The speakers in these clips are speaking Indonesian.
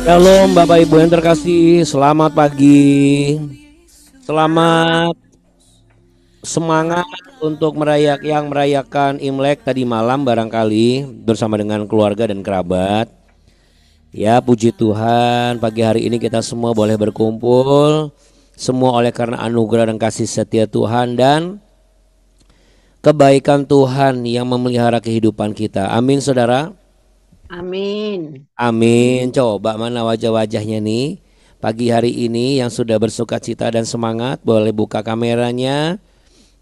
Shalom Bapak Ibu yang terkasih, selamat pagi. Selamat semangat untuk merayakan Imlek tadi malam barangkali bersama dengan keluarga dan kerabat. Ya, puji Tuhan, pagi hari ini kita semua boleh berkumpul. Semua oleh karena anugerah dan kasih setia Tuhan dan kebaikan Tuhan yang memelihara kehidupan kita. Amin, saudara. Amin. Amin. Coba mana wajah-wajahnya nih pagi hari ini yang sudah bersuka cita dan semangat. Boleh buka kameranya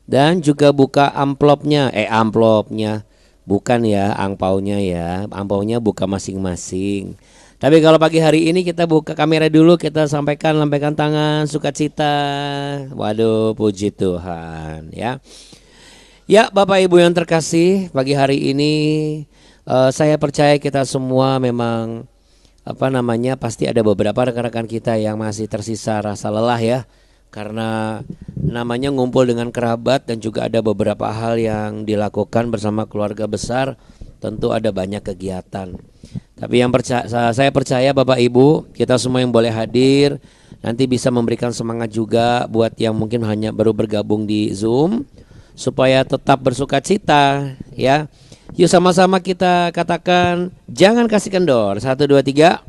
dan juga buka amplopnya. Amplopnya bukan ya, angpaunya ya. Angpaunya buka masing-masing. Tapi kalau pagi hari ini kita buka kamera dulu, kita sampaikan lambaikan tangan sukacita. Waduh, puji Tuhan ya. Ya, Bapak Ibu yang terkasih, pagi hari ini saya percaya kita semua memang pasti ada beberapa rekan-rekan kita yang masih tersisa rasa lelah ya. Karena namanya ngumpul dengan kerabat dan juga ada beberapa hal yang dilakukan bersama keluarga besar, tentu ada banyak kegiatan. Tapi saya percaya Bapak Ibu, kita semua yang boleh hadir nanti bisa memberikan semangat juga buat yang mungkin hanya baru bergabung di Zoom supaya tetap bersuka cita ya. Yuk sama-sama kita katakan jangan kasih kendor. Satu dua tiga.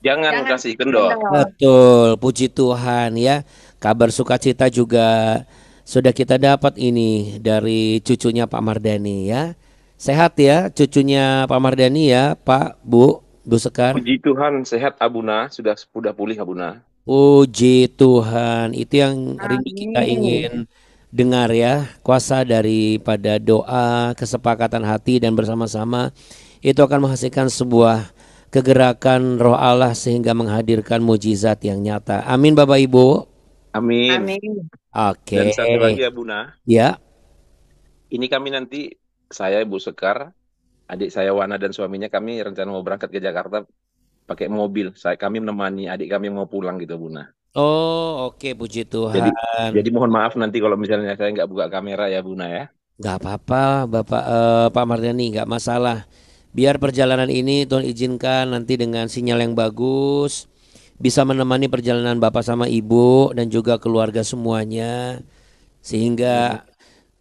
Jangan Jangan kasih kendor. kendor. Betul, puji Tuhan ya. Kabar sukacita juga sudah kita dapat ini dari cucunya Pak Mardani ya. Sehat ya cucunya Pak Mardani ya, Pak, Bu Sekar. Puji Tuhan sehat Abuna, sudah pulih Abuna. Puji Tuhan, itu yang rindu kita Amin. ingin dengar ya. Kuasa daripada doa, kesepakatan hati dan bersama-sama itu akan menghasilkan sebuah kegerakan roh Allah sehingga menghadirkan mujizat yang nyata. Amin Bapak Ibu. Amin. Amin. Dan Oke. satu lagi Abuna, Ya. ini kami nanti, saya Bu Sekar, adik saya Wana dan suaminya, kami rencana mau berangkat ke Jakarta pakai mobil. Kami menemani adik kami mau pulang gitu Buna. Oh, oke, puji Jadi Tuhan. jadi mohon maaf nanti kalau misalnya saya nggak buka kamera ya Buna ya. Gak apa-apa Bapak Pak Mardani, gak masalah. Biar perjalanan ini Tuhan izinkan nanti dengan sinyal yang bagus bisa menemani perjalanan Bapak sama Ibu dan juga keluarga semuanya Amin. sehingga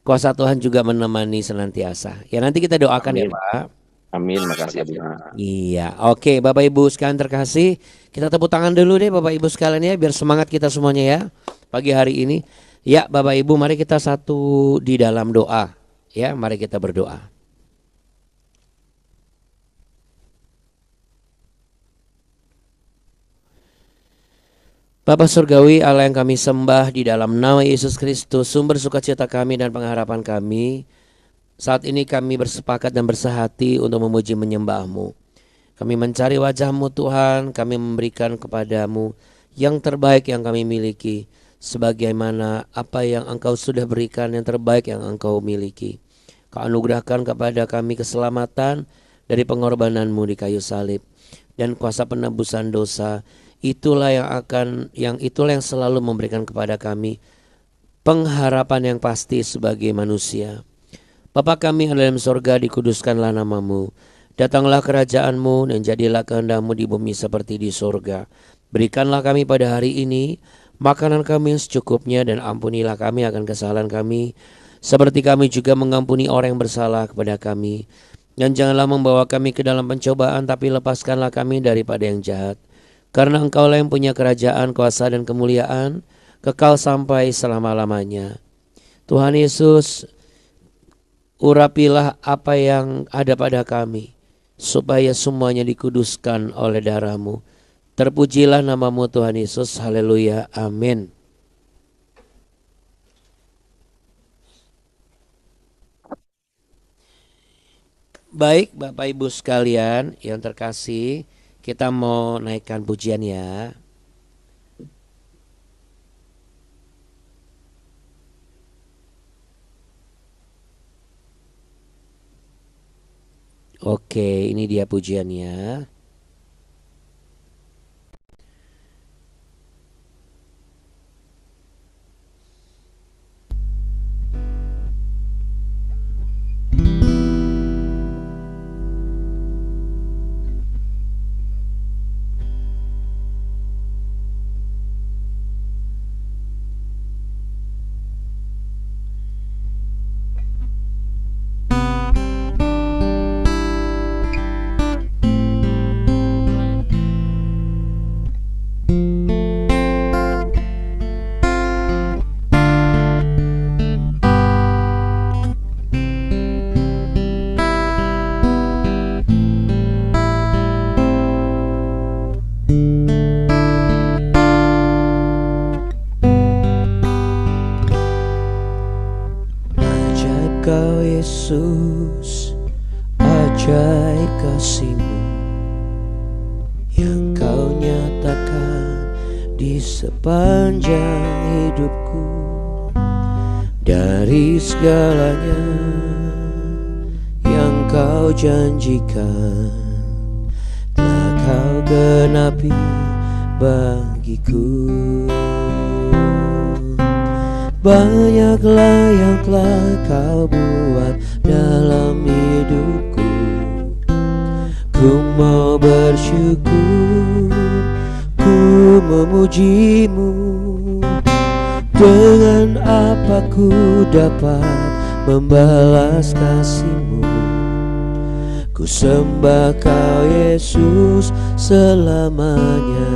kuasa Tuhan juga menemani senantiasa. Ya nanti kita doakan ya Amin. Pak. Amin. Makasih Abuna. Iya, oke Bapak Ibu sekalian terkasih, kita tepuk tangan dulu deh Bapak Ibu sekalian ya biar semangat kita semuanya ya pagi hari ini. Ya Bapak Ibu mari kita satu di dalam doa. Ya, mari kita berdoa. Bapa Surgawi Allah yang kami sembah di dalam nama Yesus Kristus sumber sukacita kami dan pengharapan kami. Saat ini kami bersepakat dan bersehati untuk memuji menyembah-Mu. Kami mencari wajah-Mu Tuhan, kami memberikan kepadamu yang terbaik yang kami miliki. Sebagaimana apa yang Engkau sudah berikan yang terbaik yang Engkau miliki. Kau anugerahkan kepada kami keselamatan dari pengorbanan-Mu di kayu salib. Dan kuasa penebusan dosa, itulah yang selalu memberikan kepada kami pengharapan yang pasti sebagai manusia. Bapa kami yang dalam sorga, dikuduskanlah namamu. Datanglah kerajaanmu dan jadilah kehendakmu di bumi seperti di sorga. Berikanlah kami pada hari ini makanan kami yang secukupnya dan ampunilah kami akan kesalahan kami. Seperti kami juga mengampuni orang yang bersalah kepada kami. Dan janganlah membawa kami ke dalam pencobaan, tapi lepaskanlah kami daripada yang jahat. Karena Engkaulah yang punya kerajaan, kuasa dan kemuliaan, kekal sampai selama-lamanya. Tuhan Yesus, urapilah apa yang ada pada kami, supaya semuanya dikuduskan oleh darah-Mu. Terpujilah nama-Mu Tuhan Yesus, haleluya, amin. Baik Bapak Ibu sekalian yang terkasih, kita mau naikkan pujian ya. Oke, ini dia pujiannya. ajaib kasih-Mu yang Kau nyatakan di sepanjang hidupku. Dari segalanya yang Kau janjikan telah Kau genapi bagiku. Banyaklah yang telah Kau buat dalam hidupku. Ku mau bersyukur, ku memuji-Mu. Dengan apa ku dapat membalas kasih-Mu? Ku sembah Kau Yesus selamanya.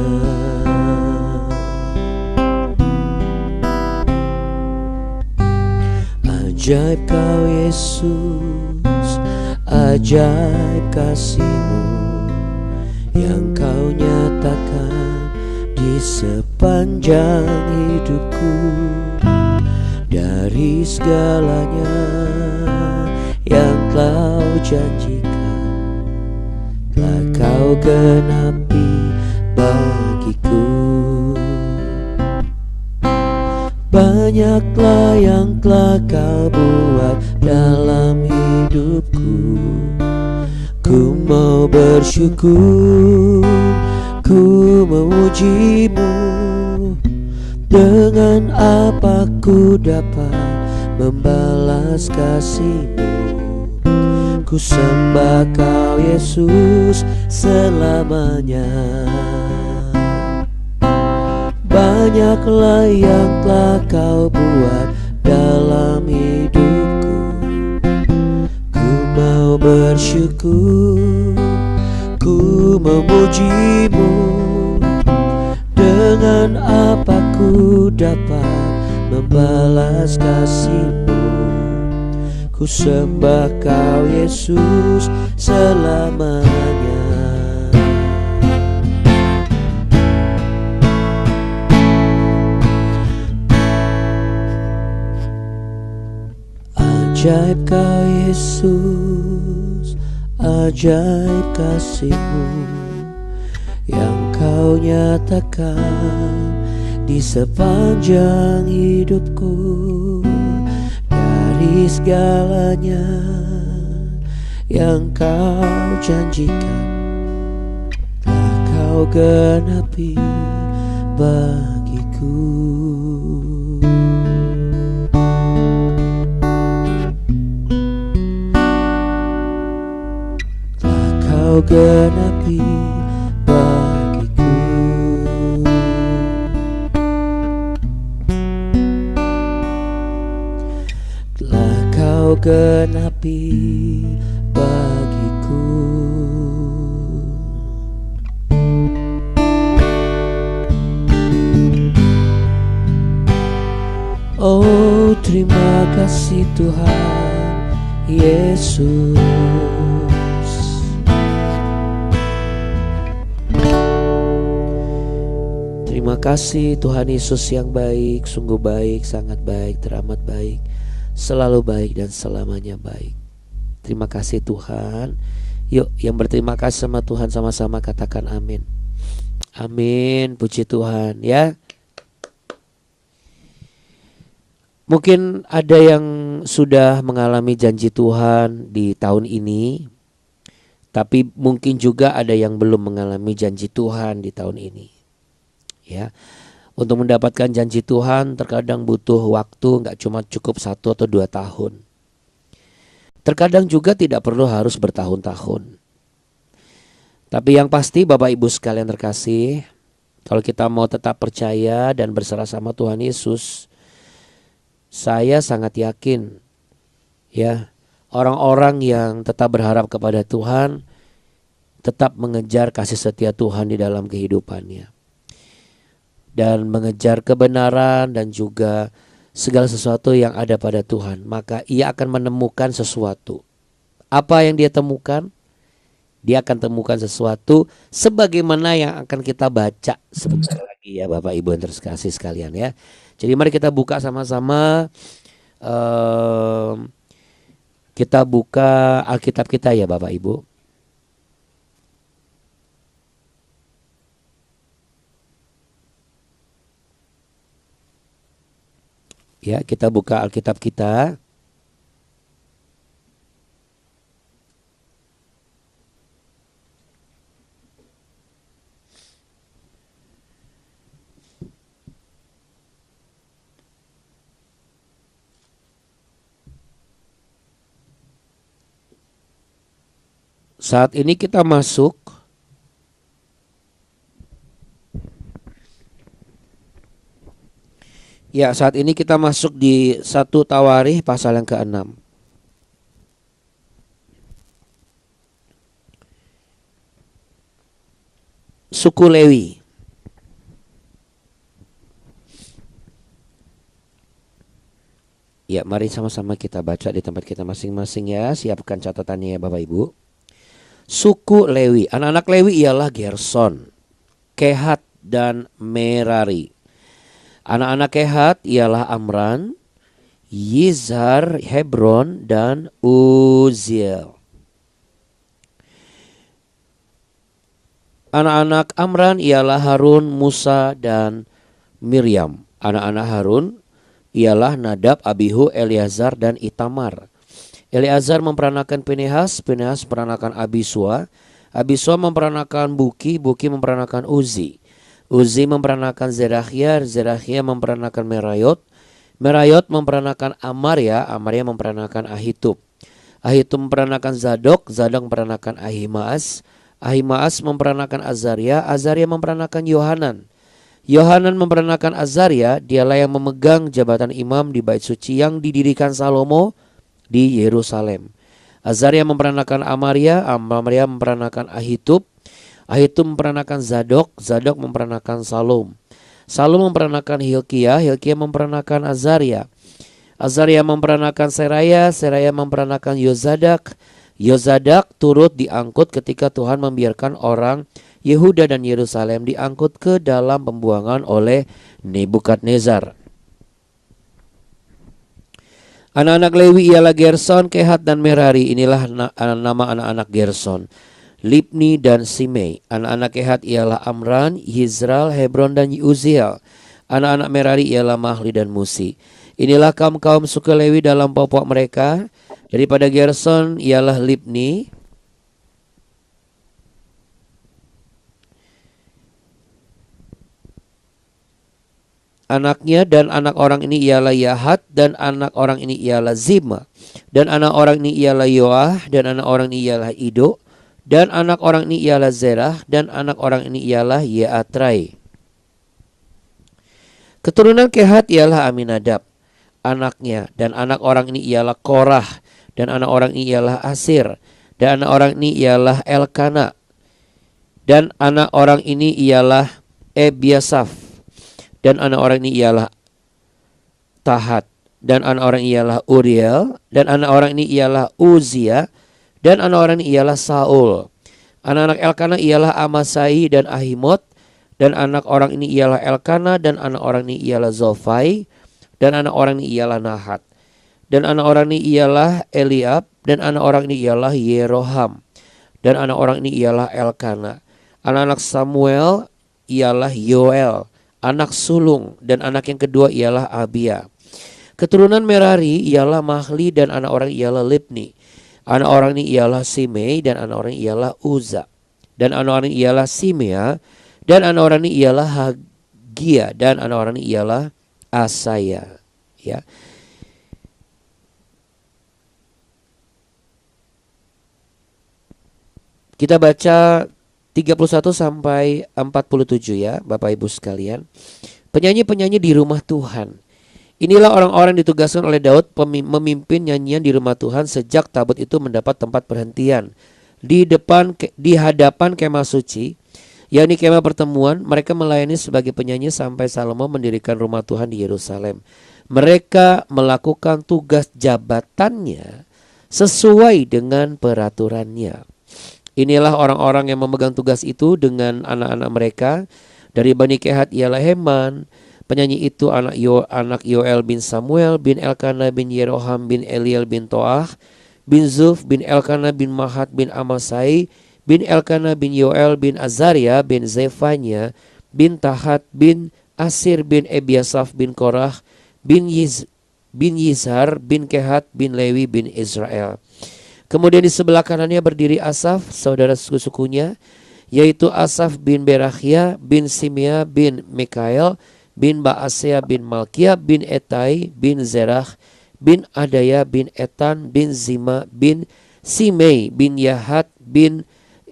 Ajaib Kau Yesus, ajaib kasih-Mu yang Kau nyatakan di sepanjang hidupku. Dari segalanya yang Kau janjikan telah Kau genapi bagiku. Banyaklah yang telah Kau buat dalam hidupku. Ku mau bersyukur, ku memuji-Mu. Dengan apa ku dapat membalas kasih-Mu? Ku sembah Kau Yesus selamanya. Banyaklah yang telah Kau buat dalam hidupku. Ku mau bersyukur, ku memuji-Mu. Dengan apa ku dapat membalas kasih-Mu? Ku sembah Kau Yesus selamanya. Ajaib Kau Yesus, ajaib kasih-Mu yang Kau nyatakan di sepanjang hidupku. Dari segalanya yang Kau janjikan telah Kau genapi bagiku. Telah Kau genapi bagiku. Telah Kau genapi bagiku. Oh, terima kasih Tuhan Yesus. Terima kasih Tuhan Yesus yang baik, sungguh baik, sangat baik, teramat baik, selalu baik dan selamanya baik. Terima kasih Tuhan. Yuk yang berterima kasih sama Tuhan sama-sama katakan amin. Amin, puji Tuhan ya. Mungkin ada yang sudah mengalami janji Tuhan di tahun ini, tapi mungkin juga ada yang belum mengalami janji Tuhan di tahun ini. Ya, untuk mendapatkan janji Tuhan terkadang butuh waktu, nggak cuma cukup 1 atau 2 tahun. Terkadang juga tidak perlu harus bertahun-tahun. Tapi yang pasti Bapak Ibu sekalian terkasih, kalau kita mau tetap percaya dan berserah sama Tuhan Yesus, saya sangat yakin ya, orang-orang yang tetap berharap kepada Tuhan tetap mengejar kasih setia Tuhan di dalam kehidupannya. Dan mengejar kebenaran dan juga segala sesuatu yang ada pada Tuhan, maka ia akan menemukan sesuatu. Apa yang dia temukan? Dia akan temukan sesuatu sebagaimana yang akan kita baca sebentar lagi ya Bapak Ibu yang terkasih sekalian ya. Jadi mari kita buka sama-sama Kita buka Alkitab kita ya Bapak Ibu. Ya, kita buka Alkitab kita. Saat ini kita masuk saat ini kita masuk di 1 Tawarikh pasal yang ke-6. Suku Lewi. Ya, mari sama-sama kita baca di tempat kita masing-masing ya. Siapkan catatannya ya Bapak Ibu. Suku Lewi, anak-anak Lewi ialah Gerson, Kehat dan Merari. Anak-anak Kehat ialah Amran, Yizhar, Hebron dan Uziel. Anak-anak Amran ialah Harun, Musa dan Miriam. Anak-anak Harun ialah Nadab, Abihu, Eleazar dan Itamar. Eleazar memperanakan Pinehas, Pinehas memperanakan Abisua, Abisua memperanakan Buki, Buki memperanakan Uzi, Uzi memperanakan Zerahia, Zerahia memperanakan Merayot, Merayot memperanakan Amaria, Amaria memperanakan Ahitub, Ahitub memperanakan Zadok, Zadok memperanakan Ahimaas, Ahimaas memperanakan Azaria, Azaria memperanakan Yohanan, Yohanan memperanakan Azaria, dialah yang memegang jabatan imam di bait suci yang didirikan Salomo di Yerusalem. Azaria memperanakan Amaria, Amaria memperanakan Ahitub, Ahitub memperanakan Zadok, Zadok memperanakan Salum, Salum memperanakan Hilkiah, Hilkiah memperanakan Azaria, Azaria memperanakan Seraya, Seraya memperanakan Yozadak, Yozadak turut diangkut ketika Tuhan membiarkan orang Yehuda dan Yerusalem diangkut ke dalam pembuangan oleh Nebukadnezar. Anak-anak Lewi ialah Gerson, Kehat dan Merari. Inilah nama anak-anak Gerson, Libni dan Simei. Anak-anak Kehat ialah Amran, Yizral, Hebron dan Uziel. Anak-anak Merari ialah Mahli dan Musi. Inilah kaum-kaum suku Lewi dalam pokok mereka. Daripada Gerson ialah Libni, anaknya, dan anak orang ini ialah Yahat, dan anak orang ini ialah Zima, dan anak orang ini ialah Yoah, dan anak orang ini ialah Ido, dan anak orang ini ialah Zerah, dan anak orang ini ialah Yeatrai. Keturunan Kehat ialah Aminadab, anaknya, dan anak orang ini ialah Korah, dan anak orang ini ialah Asir, dan anak orang ini ialah Elkana, dan anak orang ini ialah Ebiasaf, dan anak orang ini ialah Tahat, dan anak orang ini ialah Uriel, dan anak orang ini ialah Uzia, dan anak orang ini ialah Saul. Anak-anak Elkana ialah Amasai dan Ahimot, dan anak orang ini ialah Elkana, dan anak orang ini ialah Zofai, dan anak orang ini ialah Nahat, dan anak orang ini ialah Eliab, dan anak orang ini ialah Yeroham, dan anak orang ini ialah Elkana. Anak-anak Samuel ialah Yoel, anak sulung, dan anak yang kedua ialah Abia. Keturunan Merari ialah Mahli, dan anak orang ialah Libni. Anak orang ini ialah Simei, dan anak orang ialah Uza, dan anak orang ialah Simea, dan anak orang ini ialah Hagia, dan anak orang ini ialah Asaya. Ya. Kita baca 31 sampai 47 ya Bapak Ibu sekalian. Penyanyi-penyanyi di rumah Tuhan. Inilah orang-orang ditugaskan oleh Daud memimpin nyanyian di rumah Tuhan sejak tabut itu mendapat tempat perhentian di hadapan kemah suci, yakni kemah pertemuan. Mereka melayani sebagai penyanyi sampai Salomo mendirikan rumah Tuhan di Yerusalem. Mereka melakukan tugas jabatannya sesuai dengan peraturannya. Inilah orang-orang yang memegang tugas itu dengan anak-anak mereka. Dari Bani Kehat ialah Heman. Penyanyi itu anak Yoel bin Samuel bin Elkana bin Yeroham bin Eliel bin Toah bin Zuf bin Elkana bin Mahat bin Amasai bin Elkana bin Yoel bin Azaria bin Zefanya bin Tahat bin Asir bin Ebiasaf bin Korah bin Yizhar bin Kehat bin Lewi bin Israel. Kemudian di sebelah kanannya berdiri Asaf, saudara suku-sukunya, yaitu Asaf bin Berachia bin Simea bin Mikael bin Baasia bin Malkia bin Etai bin Zerah bin Adaya bin Etan bin Zima bin Simei bin Yahat bin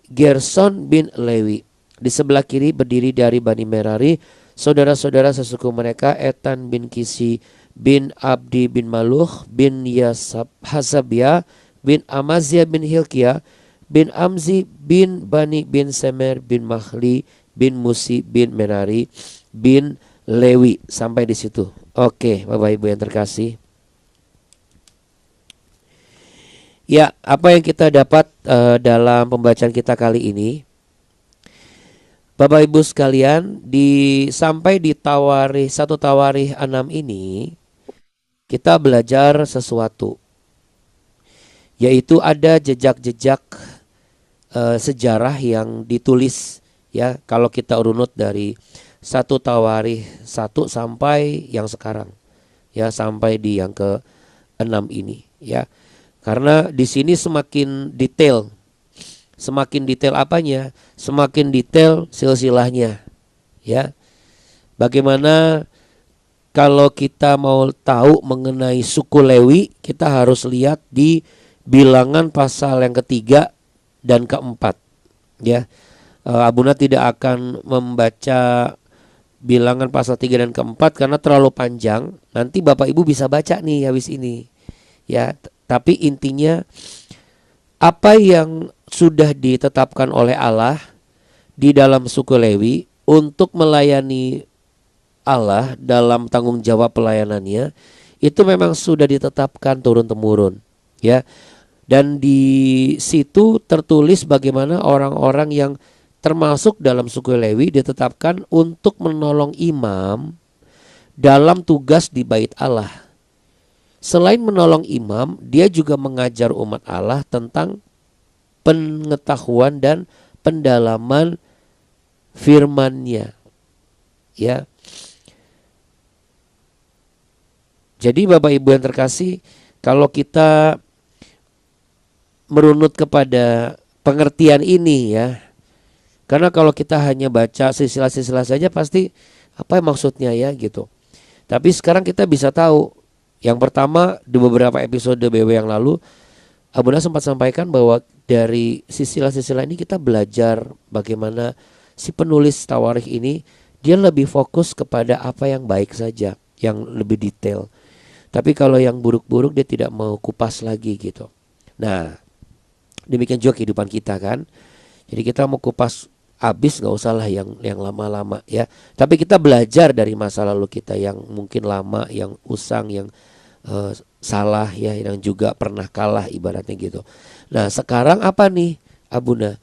Gerson bin Lewi. Di sebelah kiri berdiri dari Bani Merari, saudara-saudara sesuku mereka, Etan bin Kisi bin Abdi bin Maluh bin Hasabia bin Amazia bin Hilkia bin Amzi bin Bani bin Semer bin Mahli bin Musi bin Merari bin Lewi. Sampai di situ. Oke, Bapak Ibu yang terkasih. Ya, apa yang kita dapat dalam pembacaan kita kali ini? Bapak Ibu sekalian, sampai di Tawarikh 1 Tawarikh 6 ini kita belajar sesuatu, yaitu ada jejak-jejak sejarah yang ditulis, ya, kalau kita runut dari 1 Tawarikh 1 sampai yang sekarang, ya, sampai di yang ke-6 ini, ya. Karena di sini semakin detail apanya? Semakin detail silsilahnya, ya. Bagaimana kalau kita mau tahu mengenai suku Lewi, kita harus lihat di Bilangan pasal yang ketiga dan keempat, ya. Abuna tidak akan membaca Bilangan pasal 3 dan keempat karena terlalu panjang. Nanti Bapak Ibu bisa baca nih habis ini, ya. Tapi intinya apa yang sudah ditetapkan oleh Allah di dalam suku Lewi untuk melayani Allah dalam tanggung jawab pelayanannya, itu memang sudah ditetapkan turun-temurun, ya. Dan di situ tertulis bagaimana orang-orang yang termasuk dalam suku Lewi ditetapkan untuk menolong imam dalam tugas di bait Allah. Selain menolong imam, dia juga mengajar umat Allah tentang pengetahuan dan pendalaman firman-Nya, ya. Jadi Bapak Ibu yang terkasih, kalau kita merunut kepada pengertian ini, ya, karena kalau kita hanya baca silsilah-silsilah saja pasti apa maksudnya, ya, gitu. Tapi sekarang kita bisa tahu. Yang pertama, di beberapa episode BW yang lalu Abuna sempat sampaikan bahwa dari silsilah-silsilah ini kita belajar bagaimana si penulis Tawarikh ini dia lebih fokus kepada apa yang baik saja, yang lebih detail. Tapi kalau yang buruk-buruk dia tidak mau kupas lagi, gitu. Nah, demikian juga kehidupan kita kan. Jadi kita mau kupas habis, gak usah lah yang lama-lama, ya. Tapi kita belajar dari masa lalu kita yang mungkin lama, yang usang, yang salah, ya, yang juga pernah kalah ibaratnya gitu. Nah, sekarang apa nih Abuna?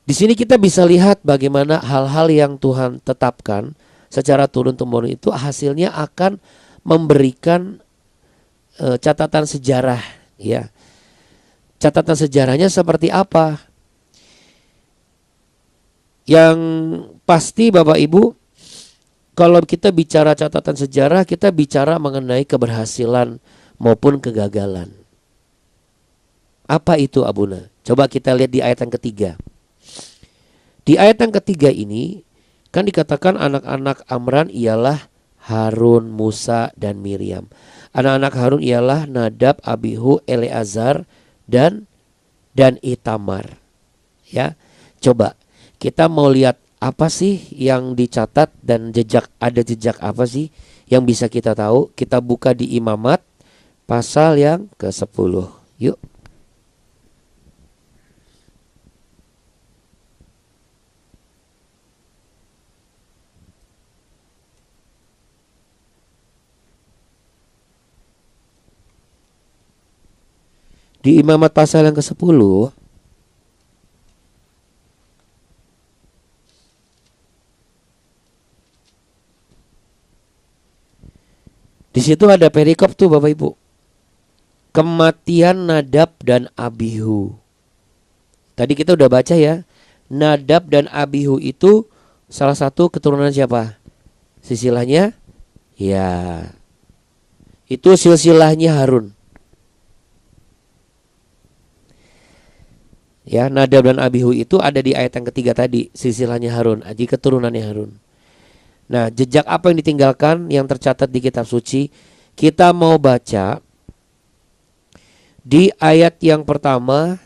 Di sini kita bisa lihat bagaimana hal-hal yang Tuhan tetapkan secara turun-temurun itu hasilnya akan memberikan catatan sejarah, ya. Catatan sejarahnya seperti apa? Yang pasti Bapak Ibu, kalau kita bicara catatan sejarah, kita bicara mengenai keberhasilan maupun kegagalan. Apa itu Abuna? Coba kita lihat di ayat yang ketiga. Di ayat yang ketiga ini kan dikatakan anak-anak Amran ialah Harun, Musa, dan Miriam. Anak-anak Harun ialah Nadab, Abihu, Eleazar, dan Itamar. Ya, coba kita mau lihat apa sih yang dicatat dan ada jejak apa sih yang bisa kita tahu. Kita buka di Imamat pasal yang ke-10. Yuk. Di Imamat pasal yang ke-10 di situ ada perikop tuh Bapak Ibu. kematian Nadab dan Abihu. Tadi kita udah baca ya, Nadab dan Abihu itu salah satu keturunan siapa? Silsilahnya? Ya, itu silsilahnya Harun. Ya, Nadab dan Abihu itu ada di ayat yang ketiga tadi, silsilahnya Harun, jadi keturunannya Harun. Nah, jejak apa yang ditinggalkan yang tercatat di kitab suci? Kita mau baca di ayat yang pertama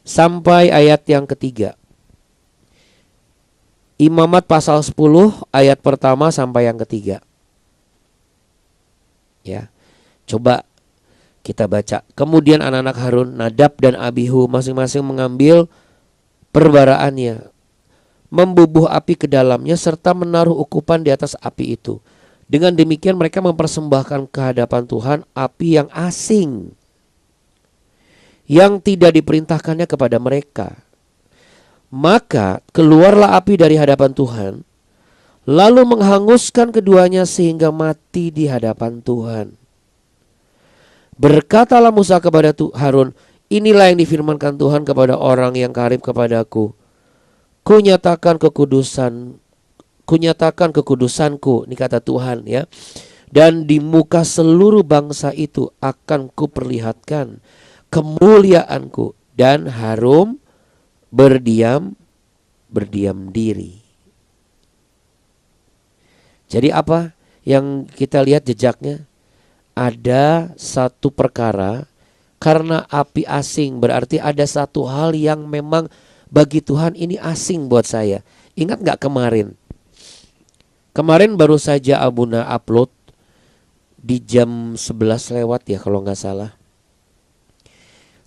sampai ayat yang ketiga. Imamat pasal 10 ayat pertama sampai yang ketiga. Ya. Coba kita baca. Kemudian anak-anak Harun, Nadab dan Abihu masing-masing mengambil perbaraannya, membubuh api ke dalamnya serta menaruh ukupan di atas api itu. Dengan demikian mereka mempersembahkan ke hadapan Tuhan api yang asing, yang tidak diperintahkannya kepada mereka. Maka keluarlah api dari hadapan Tuhan, lalu menghanguskan keduanya sehingga mati di hadapan Tuhan. Berkatalah Musa kepada Harun, inilah yang difirmankan Tuhan kepada orang yang karib kepadaku. Kunyatakan kekudusanku, ini kata Tuhan ya. Dan di muka seluruh bangsa itu akan kuperlihatkan kemuliaanku. Dan Harun berdiam diri. Jadi apa yang kita lihat jejaknya? Ada satu perkara, karena api asing berarti ada satu hal yang memang bagi Tuhan ini asing buat saya. Ingat gak kemarin? Kemarin baru saja Abuna upload di jam 11 lewat ya kalau gak salah.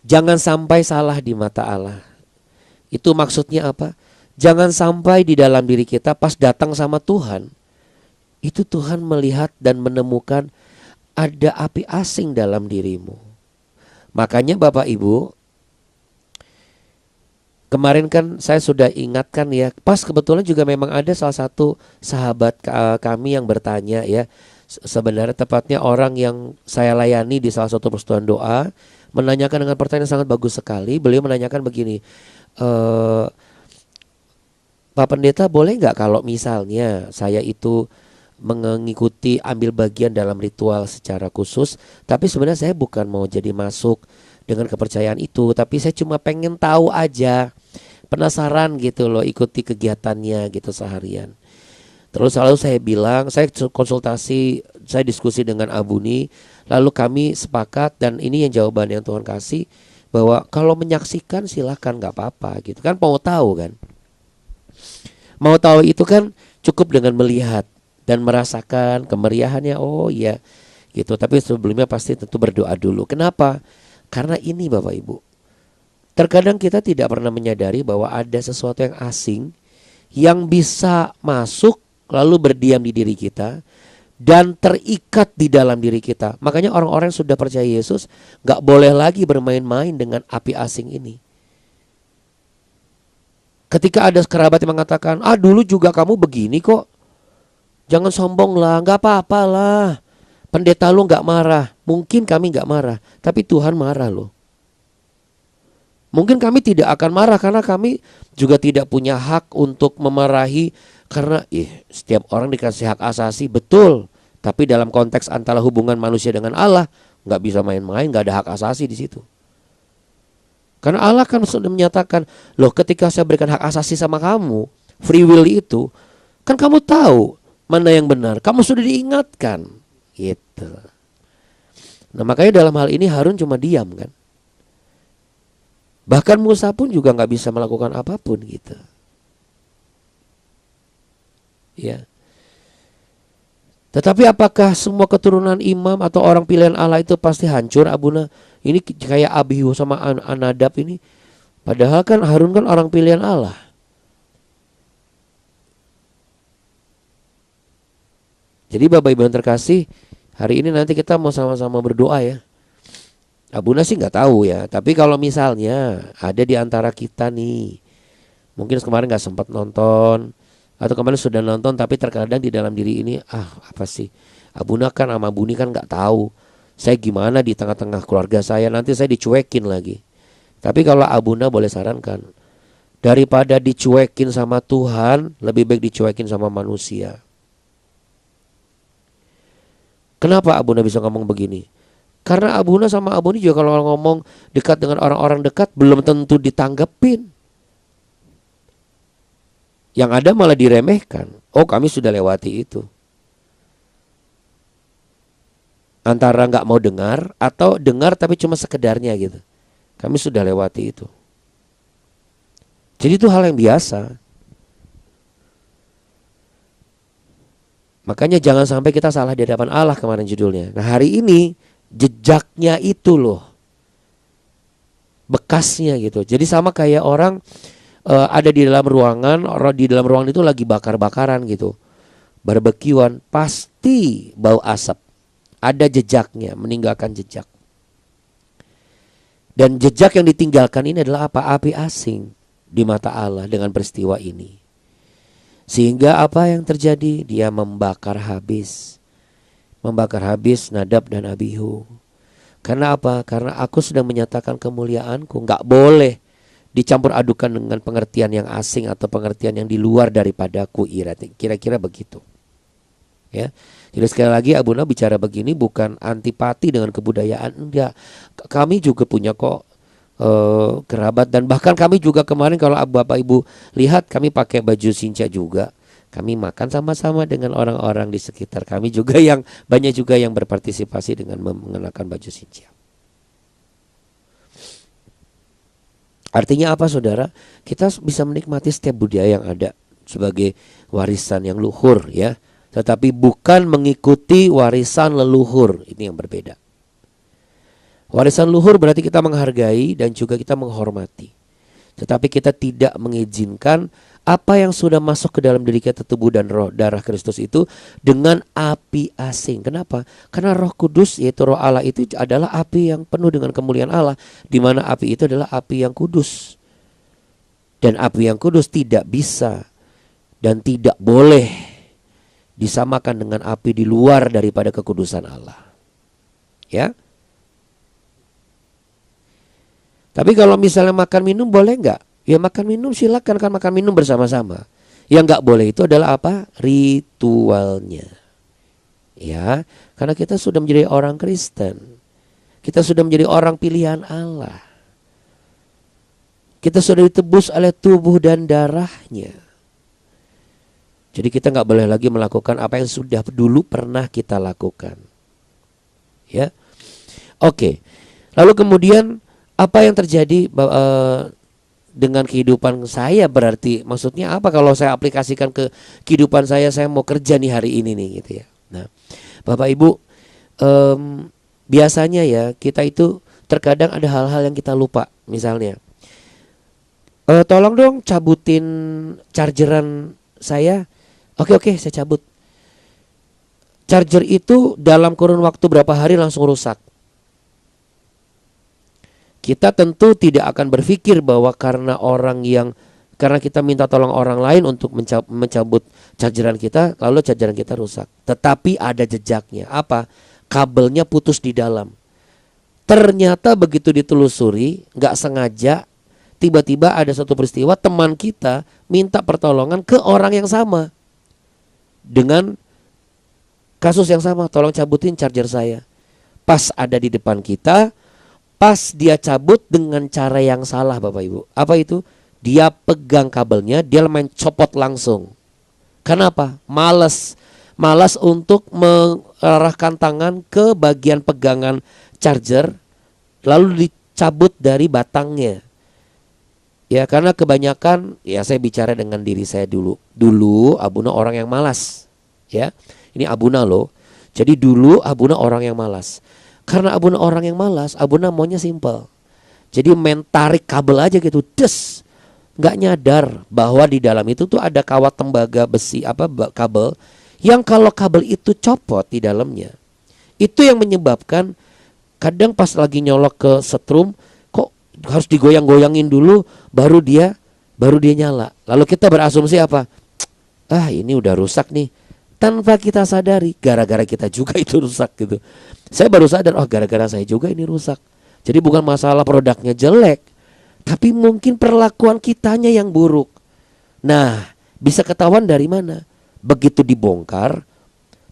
Jangan sampai salah di mata Allah. Itu maksudnya apa? Jangan sampai di dalam diri kita pas datang sama Tuhan, itu Tuhan melihat dan menemukan ada api asing dalam dirimu. Makanya Bapak Ibu, kemarin kan saya sudah ingatkan ya, pas kebetulan juga memang ada salah satu sahabat kami yang bertanya ya. Sebenarnya tepatnya orang yang saya layani di salah satu persekutuan doa menanyakan dengan pertanyaan yang sangat bagus sekali. Beliau menanyakan begini, Pak Pendeta, boleh nggak kalau misalnya saya itu mengikuti ambil bagian dalam ritual secara khusus, tapi sebenarnya saya bukan mau jadi masuk dengan kepercayaan itu, tapi saya cuma pengen tahu aja, penasaran gitu loh, ikuti kegiatannya gitu seharian. Terus lalu saya bilang, saya konsultasi, saya diskusi dengan Abuni, lalu kami sepakat, dan ini yang jawaban yang Tuhan kasih, bahwa kalau menyaksikan silahkan, gak apa-apa gitu kan. Mau tahu kan, mau tahu itu kan cukup dengan melihat dan merasakan kemeriahannya. Oh iya gitu. Tapi sebelumnya pasti tentu berdoa dulu. Kenapa? Karena ini Bapak Ibu, terkadang kita tidak pernah menyadari bahwa ada sesuatu yang asing yang bisa masuk lalu berdiam di diri kita dan terikat di dalam diri kita. Makanya orang-orang yang sudah percaya Yesus gak boleh lagi bermain-main dengan api asing ini. Ketika ada kerabat yang mengatakan, dulu juga kamu begini kok, jangan sombong lah, gak apa-apa lah, pendeta lu gak marah. Mungkin kami gak marah, tapi Tuhan marah loh. Mungkin kami tidak akan marah karena kami juga tidak punya hak untuk memarahi. Karena setiap orang dikasih hak asasi, betul. Tapi dalam konteks antara hubungan manusia dengan Allah, gak bisa main-main, gak ada hak asasi di situ. Karena Allah kan sudah menyatakan, loh ketika saya berikan hak asasi sama kamu, free will itu, kan kamu tahu mana yang benar, kamu sudah diingatkan gitu. Nah makanya dalam hal ini Harun cuma diam kan. Bahkan Musa pun juga gak bisa melakukan apapun gitu. Ya. Tetapi apakah semua keturunan imam atau orang pilihan Allah itu pasti hancur, Abuna? Ini kayak Abihu sama Nadab ini. Padahal kan Harun kan orang pilihan Allah. Jadi Bapak Ibu yang terkasih, hari ini nanti kita mau sama-sama berdoa ya. Abuna sih gak tahu ya. Tapi kalau misalnya ada di antara kita nih, mungkin kemarin gak sempat nonton, atau kemarin sudah nonton tapi terkadang di dalam diri ini apa sih, Abuna kan sama Buni kan gak tahu Saya gimana di tengah-tengah keluarga saya, nanti saya dicuekin lagi. Tapi kalau Abuna boleh sarankan, daripada dicuekin sama Tuhan, lebih baik dicuekin sama manusia. Kenapa Abuna bisa ngomong begini? Karena Abuna sama Abuni juga kalau ngomong dekat dengan orang-orang dekat belum tentu ditanggepin. Yang ada malah diremehkan. Oh, kami sudah lewati itu. Antara nggak mau dengar atau dengar tapi cuma sekedarnya gitu. Kami sudah lewati itu. Jadi itu hal yang biasa. Makanya jangan sampai kita salah di hadapan Allah kemarin judulnya. Nah hari ini jejaknya itu loh. Bekasnya gitu. Jadi sama kayak orang ada di dalam ruangan. Orang di dalam ruangan itu lagi bakar-bakaran gitu. Barbekyuan pasti bau asap. Ada jejaknya, meninggalkan jejak. Dan jejak yang ditinggalkan ini adalah apa? Api asing di mata Allah dengan peristiwa ini. Sehingga apa yang terjadi? Dia membakar habis. Membakar habis Nadab dan Abihu. Karena apa? Karena aku sedang menyatakan kemuliaanku. Gak boleh dicampur adukan dengan pengertian yang asing atau pengertian yang di luar daripadaku. Kira-kira begitu. Ya. Jadi sekali lagi Abuna bicara begini bukan antipati dengan kebudayaan. Enggak. Kami juga punya kok kerabat, dan bahkan kami juga kemarin kalau Bapak Ibu lihat kami pakai baju Sinca juga. Kami makan sama-sama dengan orang-orang di sekitar kami juga, yang banyak juga yang berpartisipasi dengan mengenakan baju Sinca. Artinya apa saudara? Kita bisa menikmati setiap budaya yang ada sebagai warisan yang luhur ya. Tetapi bukan mengikuti warisan leluhur. Ini yang berbeda. Warisan luhur berarti kita menghargai dan juga kita menghormati. Tetapi kita tidak mengizinkan apa yang sudah masuk ke dalam diri kita, tubuh dan roh darah Kristus itu, dengan api asing. Kenapa? Karena Roh Kudus yaitu Roh Allah itu adalah api yang penuh dengan kemuliaan Allah, di mana api itu adalah api yang kudus. Dan api yang kudus tidak bisa dan tidak boleh disamakan dengan api di luar daripada kekudusan Allah. Ya. Tapi kalau misalnya makan minum boleh nggak? Ya makan minum silakan, kan makan minum bersama-sama. Yang nggak boleh itu adalah apa? Ritualnya. Ya, karena kita sudah menjadi orang Kristen. Kita sudah menjadi orang pilihan Allah. Kita sudah ditebus oleh tubuh dan darahnya. Jadi kita nggak boleh lagi melakukan apa yang sudah dulu pernah kita lakukan. Ya, oke. Lalu kemudian apa yang terjadi dengan kehidupan saya, berarti maksudnya apa kalau saya aplikasikan ke kehidupan saya mau kerja nih hari ini nih gitu ya. Nah, Bapak Ibu, biasanya ya kita itu terkadang ada hal-hal yang kita lupa. Misalnya, tolong dong cabutin chargeran saya. Oke, saya cabut. Charger itu dalam kurun waktu berapa hari langsung rusak. Kita tentu tidak akan berpikir bahwa karena kita minta tolong orang lain untuk mencabut chargeran kita, lalu chargeran kita rusak. Tetapi ada jejaknya. Apa? Kabelnya putus di dalam. Ternyata begitu ditelusuri, nggak sengaja, tiba-tiba ada satu peristiwa teman kita minta pertolongan ke orang yang sama dengan kasus yang sama. Tolong cabutin charger saya. Pas ada di depan kita, pas dia cabut dengan cara yang salah Bapak Ibu. Apa itu? Dia pegang kabelnya, dia main copot langsung. Kenapa? Malas untuk mengarahkan tangan ke bagian pegangan charger, lalu dicabut dari batangnya. Ya karena kebanyakan, ya saya bicara dengan diri saya dulu. Dulu Abuna orang yang malas. Ya, ini Abuna loh. Jadi dulu Abuna orang yang malas. Karena Abuna orang yang malas, Abuna maunya simpel. Jadi main tarik kabel aja gitu, des. Gak nyadar bahwa di dalam itu tuh ada kawat tembaga besi kabel, yang kalau kabel itu copot di dalamnya, itu yang menyebabkan kadang pas lagi nyolok ke setrum kok harus digoyang-goyangin dulu baru dia nyala. Lalu kita berasumsi apa? Ini udah rusak nih. tanpa kita sadari gara-gara kita juga itu rusak gitu. Saya baru sadar, oh gara-gara saya juga ini rusak. Jadi bukan masalah produknya jelek, tapi mungkin perlakuan kitanya yang buruk. Nah, bisa ketahuan dari mana? Begitu dibongkar,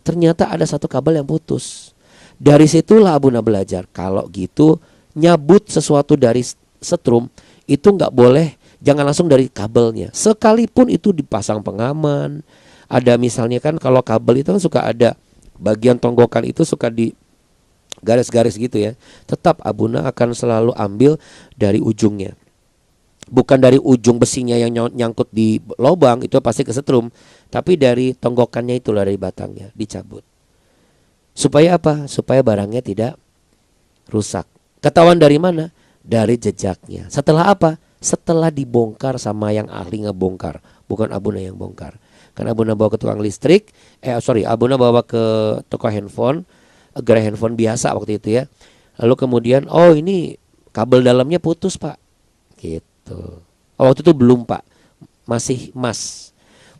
ternyata ada satu kabel yang putus. Dari situlah Abuna belajar, kalau gitu nyabut sesuatu dari setrum itu nggak boleh, jangan langsung dari kabelnya. Sekalipun itu dipasang pengaman, ada misalnya kan kalau kabel itu kan suka ada bagian tonggokan itu suka di garis-garis gitu ya. Tetap Abuna akan selalu ambil dari ujungnya. Bukan dari ujung besinya yang nyangkut di lubang, itu pasti kesetrum. Tapi dari tonggokannya itulah, dari batangnya dicabut. Supaya apa? Supaya barangnya tidak rusak. Ketahuan dari mana? Dari jejaknya. Setelah apa? Setelah dibongkar sama yang ahli ngebongkar. Bukan Abuna yang bongkar. Karena Abuna bawa ke tukang listrik. Abuna bawa ke toko handphone, gerai handphone biasa waktu itu ya. Lalu kemudian, oh ini kabel dalamnya putus pak, gitu. Oh, waktu itu belum pak, masih mas.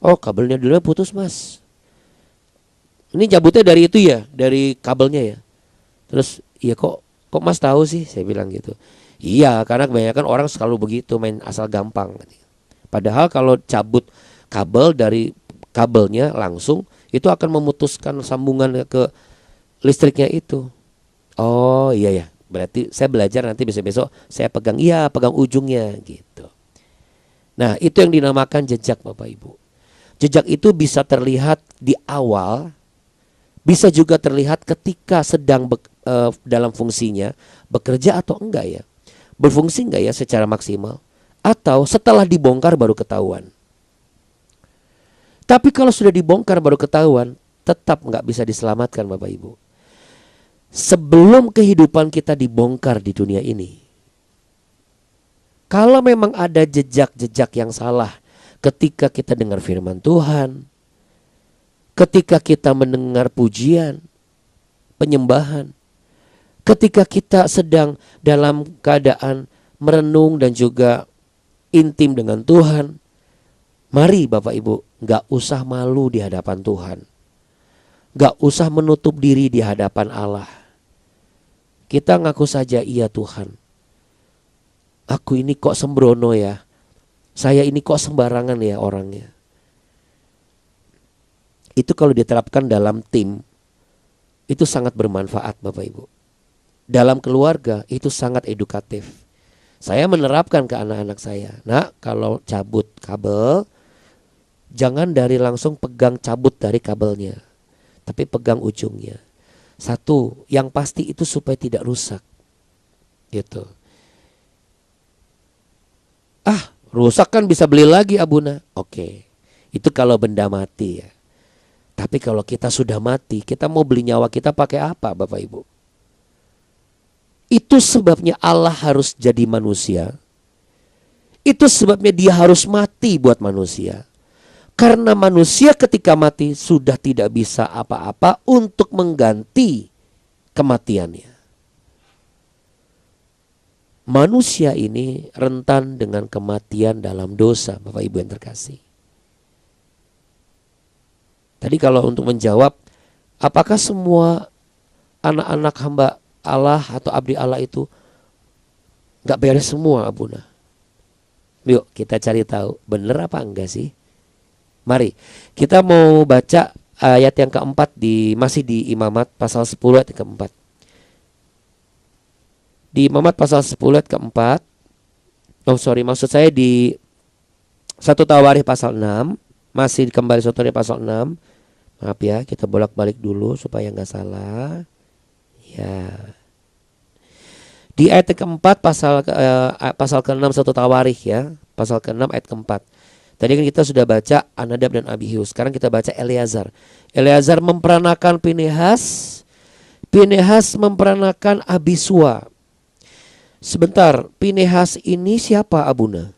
Oh kabelnya dulu putus mas. Ini cabutnya dari itu ya, dari kabelnya ya. Terus iya kok mas tahu sih, saya bilang gitu. Iya karena kebanyakan orang selalu begitu, main asal gampang. Padahal kalau cabut kabel dari kabelnya langsung, itu akan memutuskan sambungan ke listriknya itu. Oh iya ya, berarti saya belajar nanti besok saya pegang, iya pegang ujungnya gitu. Nah itu yang dinamakan jejak Bapak Ibu. Jejak itu bisa terlihat di awal, bisa juga terlihat ketika sedang dalam fungsinya, bekerja atau enggak ya, berfungsi enggak ya secara maksimal, atau setelah dibongkar baru ketahuan. Tapi kalau sudah dibongkar baru ketahuan, tetap enggak bisa diselamatkan Bapak Ibu. Sebelum kehidupan kita dibongkar di dunia ini, kalau memang ada jejak-jejak yang salah ketika kita dengar firman Tuhan, ketika kita mendengar pujian, penyembahan, ketika kita sedang dalam keadaan merenung dan juga intim dengan Tuhan, mari Bapak Ibu gak usah malu di hadapan Tuhan, gak usah menutup diri di hadapan Allah. Kita ngaku saja, iya Tuhan, aku ini kok sembrono ya, saya ini kok sembarangan ya orangnya. Itu kalau diterapkan dalam tim, itu sangat bermanfaat Bapak Ibu. Dalam keluarga itu sangat edukatif. Saya menerapkan ke anak-anak saya. Nah kalau cabut kabel, jangan dari langsung pegang cabut dari kabelnya, tapi pegang ujungnya. Satu, yang pasti itu supaya tidak rusak. Gitu. Ah, rusak kan bisa beli lagi Abuna. Oke. Itu kalau benda mati ya. Tapi kalau kita sudah mati, kita mau beli nyawa kita pakai apa Bapak Ibu? Itu sebabnya Allah harus jadi manusia. Itu sebabnya dia harus mati buat manusia. Karena manusia ketika mati sudah tidak bisa apa-apa untuk mengganti kematiannya. Manusia ini rentan dengan kematian dalam dosa, Bapak Ibu yang terkasih. Tadi kalau untuk menjawab, apakah semua anak-anak hamba Allah atau abdi Allah itu gak beres semua Abuna? Yuk kita cari tahu, bener apa enggak sih? Mari kita mau baca ayat yang keempat masih di Imamat pasal 10 ayat keempat. Di Imamat pasal 10 ayat keempat. Maksud saya di 1 Tawarikh pasal 6. Masih kembali 1 Tawarikh pasal 6. Maaf ya, kita bolak-balik dulu supaya nggak salah. Ya. Di ayat keempat pasal ke-6 1 Tawarikh ya. Pasal ke-6 ayat keempat. Tadi kan kita sudah baca Anadab dan Abihu. Sekarang kita baca Eleazar. Eleazar memperanakan Pinehas. Pinehas memperanakan Abisua. Sebentar, Pinehas ini siapa Abuna?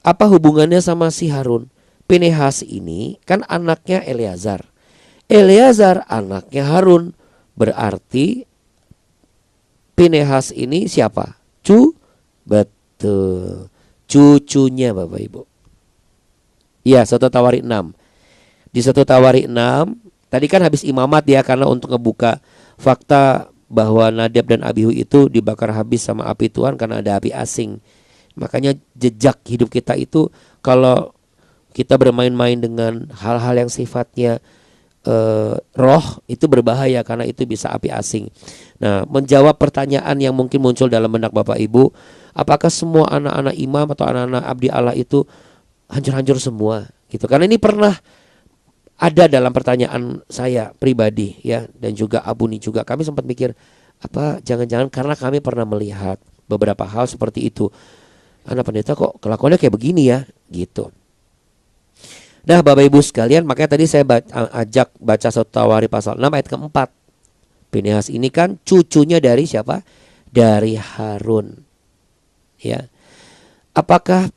Apa hubungannya sama si Harun? Pinehas ini kan anaknya Eleazar. Eleazar anaknya Harun. Berarti Pinehas ini siapa? Betul. Cucunya Bapak Ibu. Ya, 1 Tawarikh 6. Di 1 Tawari 6, tadi kan habis imamat ya, karena untuk ngebuka fakta bahwa Nadab dan Abihu itu dibakar habis sama api Tuhan karena ada api asing. Makanya jejak hidup kita itu, kalau kita bermain-main dengan hal-hal yang sifatnya roh, itu berbahaya karena itu bisa api asing. Nah, menjawab pertanyaan yang mungkin muncul dalam benak Bapak Ibu, apakah semua anak-anak imam atau anak-anak abdi Allah itu hancur-hancur semua gitu? Karena ini pernah ada dalam pertanyaan saya pribadi ya, dan juga Abuni juga. Kami sempat mikir, apa jangan-jangan karena kami pernah melihat beberapa hal seperti itu, anak pendeta kok kelakuannya kayak begini ya gitu. Nah Bapak Ibu sekalian, makanya tadi saya ajak baca 1 Tawari pasal 6 ayat keempat. Pinehas ini kan cucunya dari siapa? Dari Harun ya. Apakah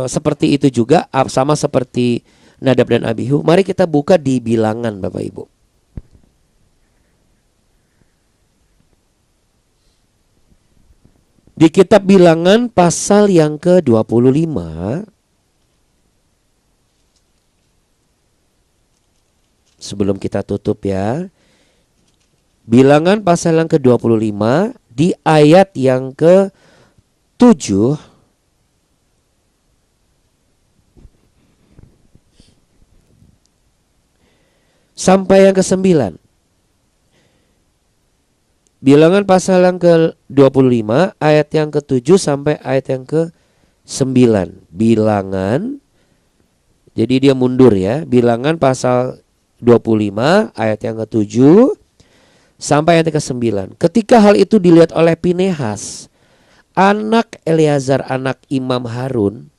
seperti itu juga, sama seperti Nadab dan Abihu? Mari kita buka di Bilangan Bapak Ibu. Di kitab Bilangan pasal yang ke-25. Sebelum kita tutup ya, Bilangan pasal yang ke-25 di ayat yang ke-7 sampai yang ke-9. Bilangan pasal yang ke-25 ayat yang ke-7 sampai ayat yang ke-9. Bilangan, jadi dia mundur ya. Bilangan pasal 25 ayat yang ke-7 sampai ayat yang ke-9. Ketika hal itu dilihat oleh Pinehas, anak Eleazar, anak Imam Harun,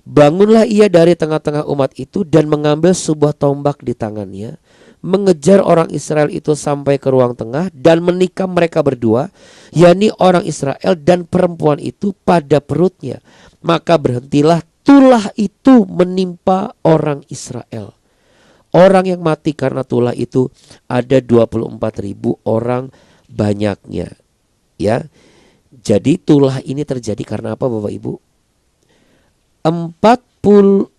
bangunlah ia dari tengah-tengah umat itu dan mengambil sebuah tombak di tangannya, mengejar orang Israel itu sampai ke ruang tengah dan menikam mereka berdua, yakni orang Israel dan perempuan itu pada perutnya. Maka berhentilah tulah itu menimpa orang Israel. Orang yang mati karena tulah itu ada 24.000 orang banyaknya. Ya. Jadi tulah ini terjadi karena apa Bapak Ibu? 24.000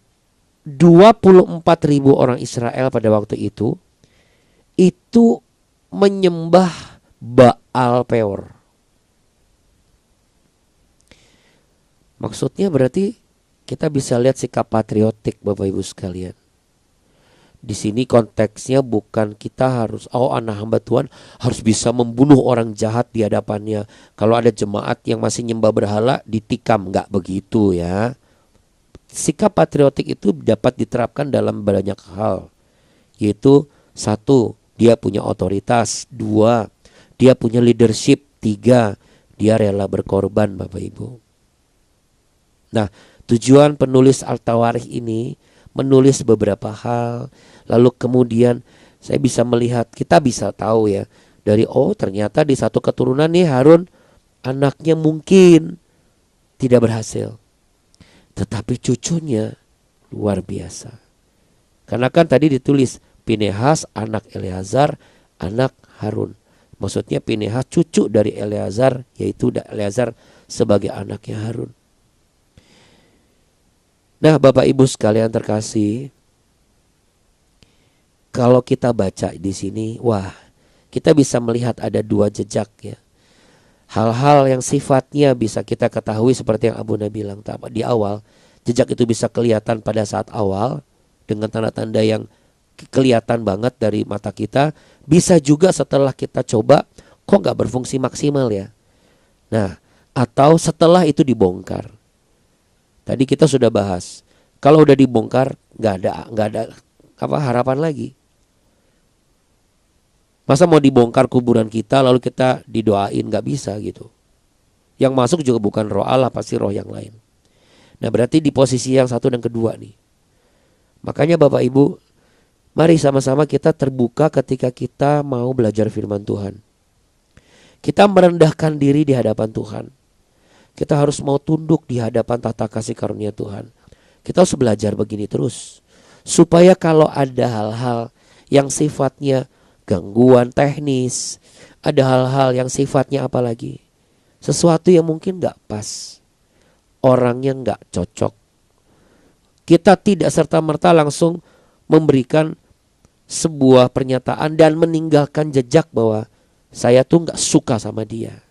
orang Israel pada waktu itu menyembah Baal Peor. Maksudnya berarti kita bisa lihat sikap patriotik Bapak Ibu sekalian. Di sini konteksnya bukan kita harus, anak hamba Tuhan harus bisa membunuh orang jahat di hadapannya. Kalau ada jemaat yang masih nyembah berhala, ditikam. Enggak begitu ya. Sikap patriotik itu dapat diterapkan dalam banyak hal. Yaitu 1, dia punya otoritas. 2, dia punya leadership. 3, dia rela berkorban Bapak Ibu. Nah, tujuan penulis Al-Tawarikh ini menulis beberapa hal. Lalu kemudian saya bisa melihat, kita bisa tahu ya, dari ternyata di satu keturunan nih Harun anaknya mungkin tidak berhasil, tetapi cucunya luar biasa. Karena kan tadi ditulis Pinehas anak Eleazar anak Harun. Maksudnya Pinehas cucu dari Eleazar, yaitu Eleazar sebagai anaknya Harun. Nah Bapak Ibu sekalian terkasih, kalau kita baca di sini, kita bisa melihat ada 2 jejak ya. Hal-hal yang sifatnya bisa kita ketahui seperti yang Abuna bilang di awal. Jejak itu bisa kelihatan pada saat awal dengan tanda-tanda yang kelihatan banget dari mata kita. Bisa juga setelah kita coba, kok gak berfungsi maksimal ya. Nah, atau setelah itu dibongkar. Tadi kita sudah bahas, kalau udah dibongkar gak ada harapan lagi. Masa mau dibongkar kuburan kita lalu kita didoain, gak bisa gitu. Yang masuk juga bukan roh Allah, pasti roh yang lain. Nah berarti di posisi yang 1 dan kedua nih. Makanya Bapak Ibu, mari sama-sama kita terbuka ketika kita mau belajar firman Tuhan. Kita merendahkan diri di hadapan Tuhan. Kita harus mau tunduk di hadapan tata kasih karunia Tuhan. Kita harus belajar begini terus. Supaya kalau ada hal-hal yang sifatnya gangguan teknis, ada hal-hal yang sifatnya apalagi, sesuatu yang mungkin gak pas, orangnya gak cocok, Kita tidak serta-merta langsung memberikan sebuah pernyataan dan meninggalkan jejak bahwa saya tuh nggak suka sama dia.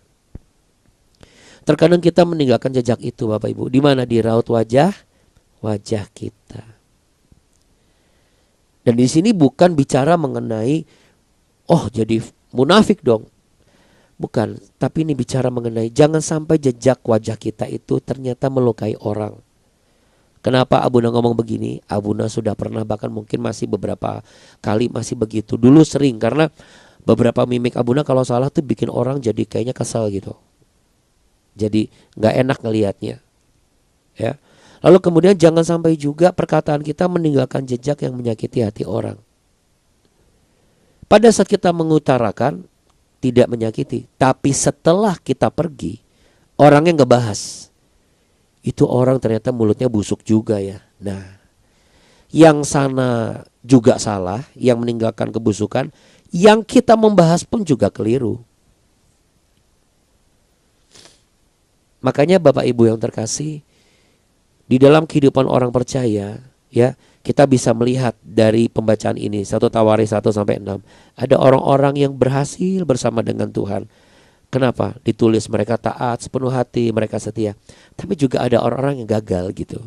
Terkadang kita meninggalkan jejak itu Bapak Ibu. Di mana? Di raut wajah kita. Dan di sini bukan bicara mengenai jadi munafik dong. Bukan, tapi ini bicara mengenai jangan sampai jejak wajah kita itu ternyata melukai orang. Kenapa Abuna ngomong begini? Abuna sudah pernah, bahkan mungkin masih beberapa kali masih begitu. Dulu sering, karena beberapa mimik Abuna kalau salah tuh bikin orang jadi kayaknya kesal gitu. Jadi gak enak ngelihatnya. Ya. Lalu kemudian jangan sampai juga perkataan kita meninggalkan jejak yang menyakiti hati orang. Pada saat kita mengutarakan tidak menyakiti, tapi setelah kita pergi, orangnya ngebahas. Itu orang ternyata mulutnya busuk juga ya. Nah, yang sana juga salah, yang meninggalkan kebusukan, yang kita membahas pun juga keliru. Makanya Bapak Ibu yang terkasih, di dalam kehidupan orang percaya, ya, kita bisa melihat dari pembacaan ini 1 Tawaris 1-6, ada orang-orang yang berhasil bersama dengan Tuhan. Kenapa? Ditulis mereka taat sepenuh hati, mereka setia. Tapi juga ada orang-orang yang gagal gitu.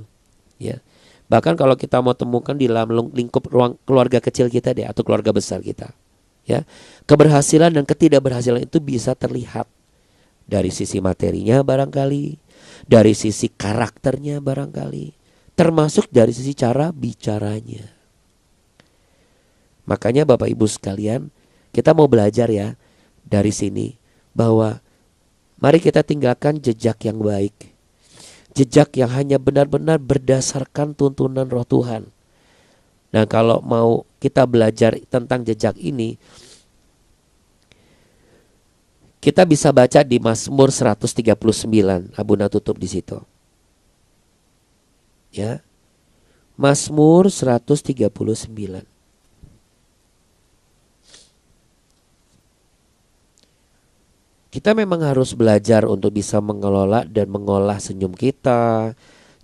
Ya. Bahkan kalau kita mau temukan di dalam lingkup ruang keluarga kecil kita deh, atau keluarga besar kita. Ya. Keberhasilan dan ketidakberhasilan itu bisa terlihat dari sisi materinya barangkali, dari sisi karakternya barangkali, termasuk dari sisi cara bicaranya. Makanya Bapak Ibu sekalian, kita mau belajar ya dari sini bahwa mari kita tinggalkan jejak yang baik. Jejak yang hanya benar-benar berdasarkan tuntunan Roh Tuhan. Nah, kalau mau kita belajar tentang jejak ini, kita bisa baca di Mazmur 139. Abuna tutup di situ. Ya. Mazmur 139. Kita memang harus belajar untuk bisa mengelola dan mengolah senyum kita,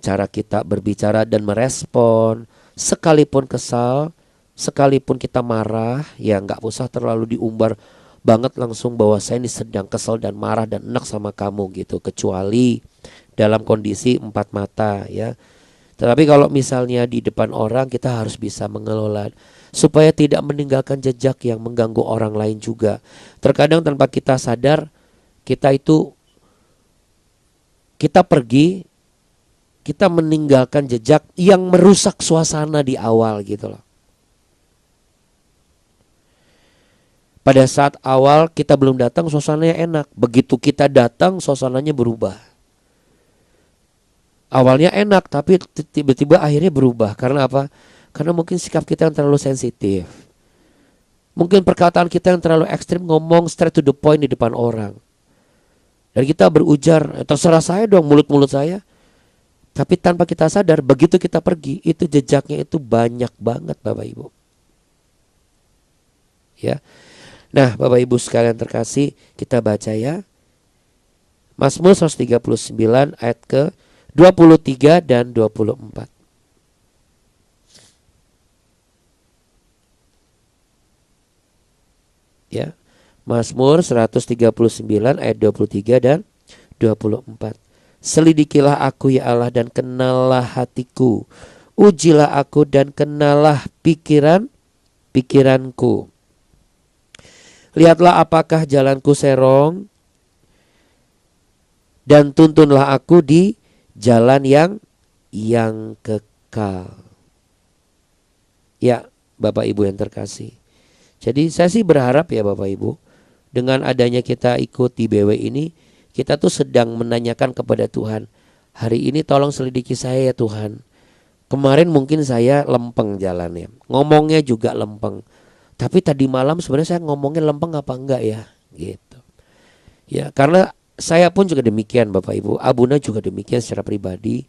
cara kita berbicara dan merespon, sekalipun kesal, sekalipun kita marah, ya nggak usah terlalu diumbar banget langsung bahwa saya ini sedang kesal dan marah dan enak sama kamu gitu, kecuali dalam kondisi empat mata ya. Tetapi kalau misalnya di depan orang, kita harus bisa mengelola supaya tidak meninggalkan jejak yang mengganggu orang lain juga. Terkadang tanpa kita sadar, kita pergi, kita meninggalkan jejak yang merusak suasana di awal gitu loh. Pada saat awal kita belum datang, suasananya enak. Begitu kita datang, suasananya berubah. Awalnya enak, tapi tiba-tiba akhirnya berubah. Karena apa? Karena mungkin sikap kita yang terlalu sensitif. Mungkin perkataan kita yang terlalu ekstrim, ngomong straight to the point di depan orang. Dan kita berujar, terserah saya dong mulut-mulut saya. Tapi tanpa kita sadar, begitu kita pergi, itu jejaknya itu banyak banget Bapak Ibu. Ya. Nah, Bapak Ibu sekalian terkasih, kita baca ya. Mazmur 139 ayat ke 23 dan 24. Ya. Mazmur 139 ayat 23 dan 24. Selidikilah aku ya Allah dan kenallah hatiku. Ujilah aku dan kenallah pikiranku. Lihatlah apakah jalanku serong, dan tuntunlah aku di jalan yang kekal. Ya, Bapak Ibu yang terkasih. Jadi saya sih berharap ya Bapak Ibu, dengan adanya kita ikut di BW ini, kita tuh sedang menanyakan kepada Tuhan, hari ini tolong selidiki saya ya Tuhan. Kemarin mungkin saya lempeng jalannya, ngomongnya juga lempeng. Tapi tadi malam sebenarnya saya ngomongnya lempeng apa enggak ya, gitu. Ya, karena saya pun juga demikian Bapak Ibu, Abuna juga demikian secara pribadi.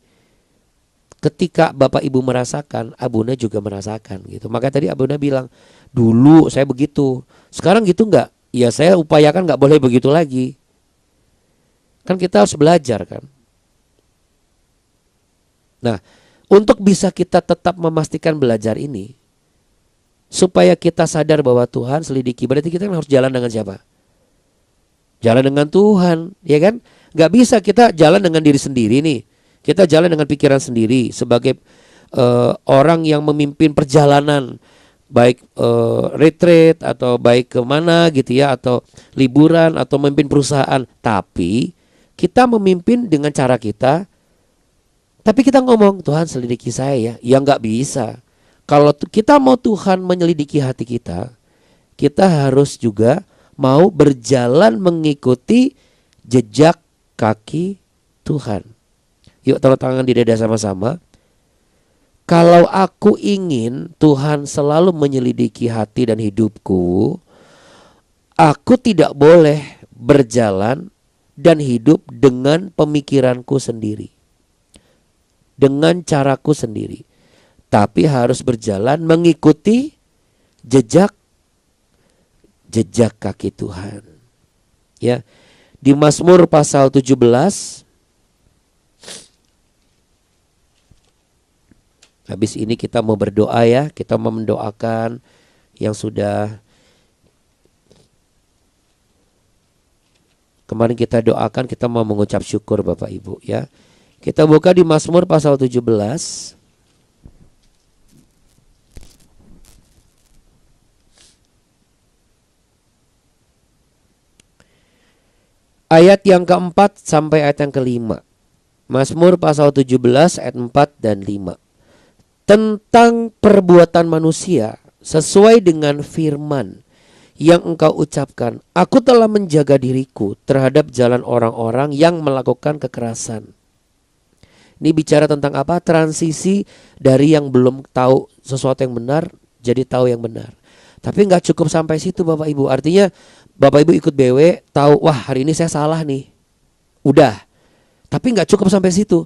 Ketika Bapak Ibu merasakan, Abuna juga merasakan gitu. Maka tadi Abuna bilang, dulu saya begitu, sekarang gitu enggak? Ya saya upayakan enggak boleh begitu lagi. Kan kita harus belajar kan. Nah, Untuk bisa kita tetap memastikan belajar ini, supaya kita sadar bahwa Tuhan selidiki, berarti kita harus jalan dengan siapa? Jalan dengan Tuhan, ya kan? Gak bisa kita jalan dengan diri sendiri nih. Kita jalan dengan pikiran sendiri sebagai orang yang memimpin perjalanan, baik retreat atau baik kemana gitu ya, atau liburan atau memimpin perusahaan. Tapi kita memimpin dengan cara kita. Tapi kita ngomong, Tuhan selidiki saya ya. Ya gak bisa. Kalau kita mau Tuhan menyelidiki hati kita, kita harus juga mau berjalan mengikuti jejak kaki Tuhan. Yuk taruh tangan di dada sama-sama. Kalau aku ingin Tuhan selalu menyelidiki hati dan hidupku, aku tidak boleh berjalan dan hidup dengan pemikiranku sendiri, dengan caraku sendiri. Tapi harus berjalan mengikuti jejak kaki Tuhan. Ya. Di Mazmur pasal 17. Habis ini kita mau berdoa ya, kita mau mendoakan yang sudah kemarin kita doakan, kita mau mengucap syukur Bapak Ibu ya. Kita buka di Mazmur pasal 17. Ayat yang keempat sampai ayat yang kelima. Mazmur pasal 17 ayat 4 dan 5. Tentang perbuatan manusia sesuai dengan firman yang engkau ucapkan, aku telah menjaga diriku terhadap jalan orang-orang yang melakukan kekerasan. Ini bicara tentang apa? Transisi dari yang belum tahu sesuatu yang benar jadi tahu yang benar. Tapi gak cukup sampai situ Bapak Ibu. Artinya Bapak Ibu ikut BW, tahu wah hari ini saya salah nih. Udah. Tapi gak cukup sampai situ.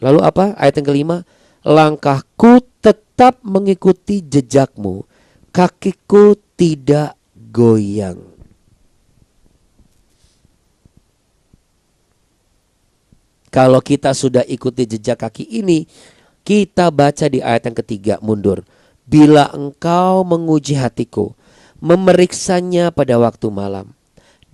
Lalu apa? Ayat yang kelima. Langkahku tetap mengikuti jejakmu, kakiku tidak goyang. Kalau kita sudah ikuti jejak kaki ini, kita baca di ayat yang ketiga mundur. Bila engkau menguji hatiku, memeriksanya pada waktu malam,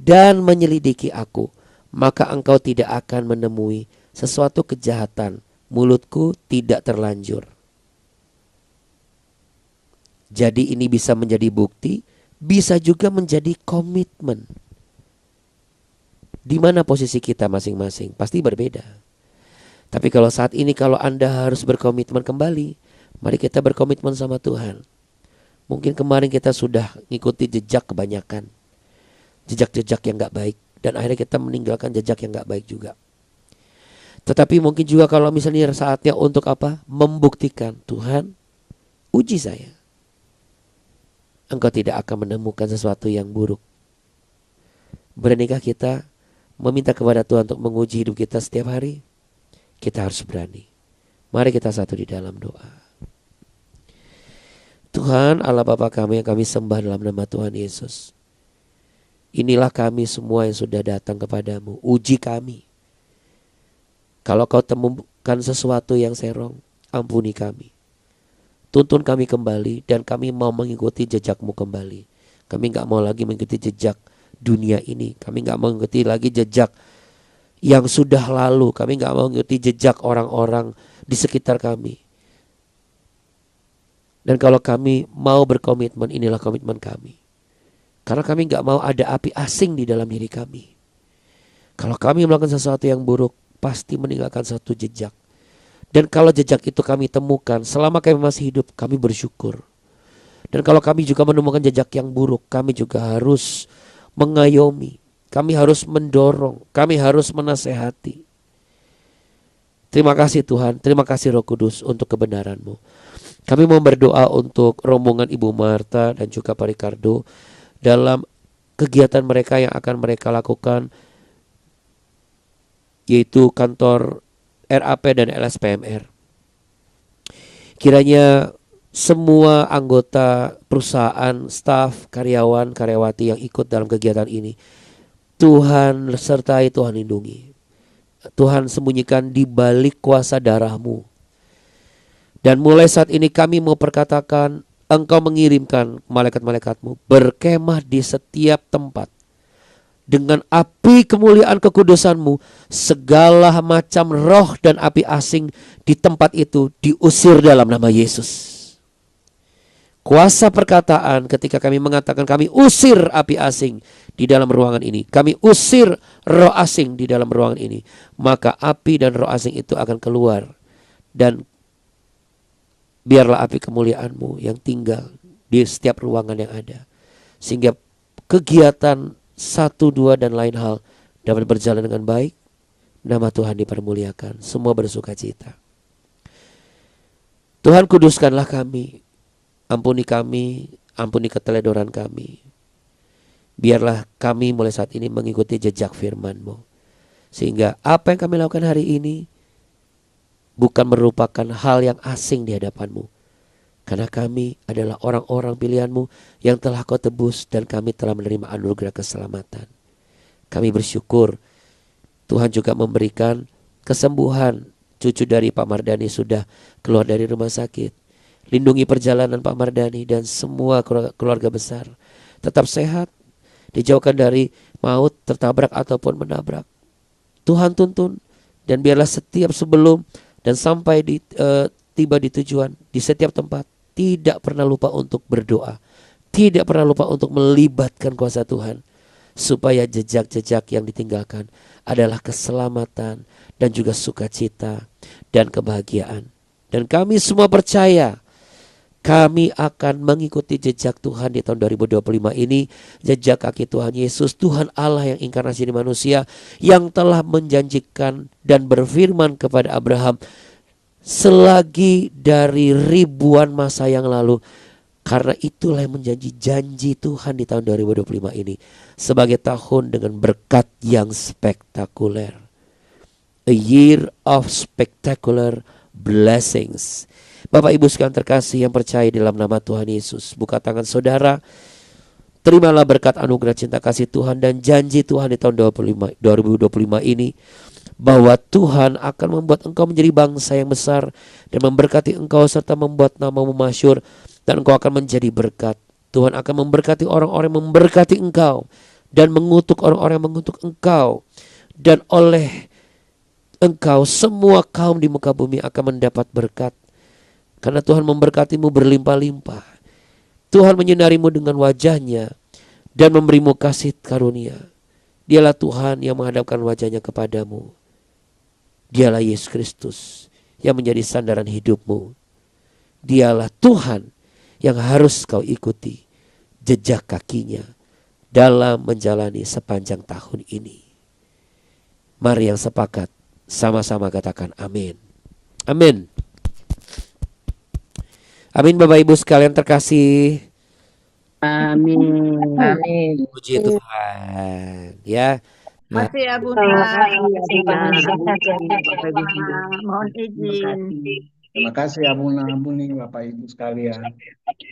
dan menyelidiki aku, maka engkau tidak akan menemui sesuatu kejahatan. Mulutku tidak terlanjur. Jadi ini bisa menjadi bukti, bisa juga menjadi komitmen. Di mana posisi kita masing-masing pasti berbeda. Tapi kalau saat ini kalau Anda harus berkomitmen kembali, mari kita berkomitmen sama Tuhan. Mungkin kemarin kita sudah ngikuti jejak kebanyakan, jejak-jejak yang gak baik, dan akhirnya kita meninggalkan jejak yang gak baik juga. Tetapi mungkin juga kalau misalnya saatnya untuk apa? Membuktikan, Tuhan uji saya. Engkau tidak akan menemukan sesuatu yang buruk. Beranikah kita meminta kepada Tuhan untuk menguji hidup kita setiap hari? Kita harus berani. Mari kita satu di dalam doa. Tuhan Allah Bapa kami yang kami sembah dalam nama Tuhan Yesus. Inilah kami semua yang sudah datang kepadamu. Uji kami. Kalau kau temukan sesuatu yang serong, ampuni kami. Tuntun kami kembali dan kami mau mengikuti jejakmu kembali. Kami gak mau lagi mengikuti jejak dunia ini. Kami gak mau mengikuti lagi jejak yang sudah lalu. Kami gak mau mengikuti jejak orang-orang di sekitar kami. Dan kalau kami mau berkomitmen, inilah komitmen kami. Karena kami gak mau ada api asing di dalam diri kami. Kalau kami melakukan sesuatu yang buruk, pasti meninggalkan satu jejak. Dan kalau jejak itu kami temukan, selama kami masih hidup, kami bersyukur. Dan kalau kami juga menemukan jejak yang buruk, kami juga harus mengayomi. Kami harus mendorong, kami harus menasehati. Terima kasih Tuhan, terima kasih Roh Kudus untuk kebenaran-Mu. Kami mau berdoa untuk rombongan Ibu Marta dan juga Pak Ricardo dalam kegiatan mereka yang akan mereka lakukan, yaitu kantor RAP dan LSPMR. Kiranya semua anggota perusahaan, staf, karyawan, karyawati yang ikut dalam kegiatan ini, Tuhan sertai, Tuhan lindungi. Tuhan sembunyikan di balik kuasa darah-Mu. Dan mulai saat ini kami mau perkatakan, Engkau mengirimkan malaikat-malaikatmu berkemah di setiap tempat. Dengan api kemuliaan kekudusanmu, segala macam roh dan api asing di tempat itu diusir dalam nama Yesus. Kuasa perkataan ketika kami mengatakan kami usir api asing di dalam ruangan ini, kami usir roh asing di dalam ruangan ini, maka api dan roh asing itu akan keluar. Dan biarlah api kemuliaan-Mu yang tinggal di setiap ruangan yang ada, sehingga kegiatan satu, dua, dan lain hal dapat berjalan dengan baik. Nama Tuhan dipermuliakan, semua bersuka cita. Tuhan, kuduskanlah kami, ampuni keteledoran kami. Biarlah kami mulai saat ini mengikuti jejak firman-Mu, sehingga apa yang kami lakukan hari ini bukan merupakan hal yang asing di hadapan-Mu, karena kami adalah orang-orang pilihan-Mu yang telah Kau tebus, dan kami telah menerima anugerah keselamatan. Kami bersyukur Tuhan juga memberikan kesembuhan. Cucu dari Pak Mardani sudah keluar dari rumah sakit. Lindungi perjalanan Pak Mardani dan semua keluarga besar. Tetap sehat, dijauhkan dari maut, tertabrak ataupun menabrak. Tuhan tuntun, dan biarlah setiap sebelum dan sampai tiba di tujuan, di setiap tempat, tidak pernah lupa untuk berdoa, tidak pernah lupa untuk melibatkan kuasa Tuhan, supaya jejak-jejak yang ditinggalkan adalah keselamatan dan juga sukacita dan kebahagiaan. Dan kami semua percaya kami akan mengikuti jejak Tuhan di tahun 2025 ini, jejak kaki Tuhan Yesus, Tuhan Allah yang inkarnasi di manusia, yang telah menjanjikan dan berfirman kepada Abraham selagi dari ribuan masa yang lalu. Karena itulah yang menjadi janji Tuhan di tahun 2025 ini, sebagai tahun dengan berkat yang spektakuler. A year of spectacular blessings. Bapak Ibu sekalian terkasih yang percaya dalam nama Tuhan Yesus, buka tangan saudara, terimalah berkat anugerah cinta kasih Tuhan dan janji Tuhan di tahun 2025 ini, bahwa Tuhan akan membuat engkau menjadi bangsa yang besar dan memberkati engkau serta membuat namamu masyhur, dan engkau akan menjadi berkat. Tuhan akan memberkati orang-orang yang memberkati engkau dan mengutuk orang-orang yang mengutuk engkau, dan oleh engkau semua kaum di muka bumi akan mendapat berkat, karena Tuhan memberkatimu berlimpah-limpah. Tuhan menyinarimu dengan wajahnya dan memberimu kasih karunia. Dialah Tuhan yang menghadapkan wajahnya kepadamu. Dialah Yesus Kristus yang menjadi sandaran hidupmu. Dialah Tuhan yang harus kau ikuti jejak kakinya dalam menjalani sepanjang tahun ini. Mari yang sepakat sama-sama katakan amin. Amin. Amin Bapak Ibu sekalian terkasih. Amin. Amin. Puji Tuhan. Ya. Nah, Masih ya Bunda. Mohon izin. Terima kasih Abuna, Abuni, Bapak Ibu sekalian.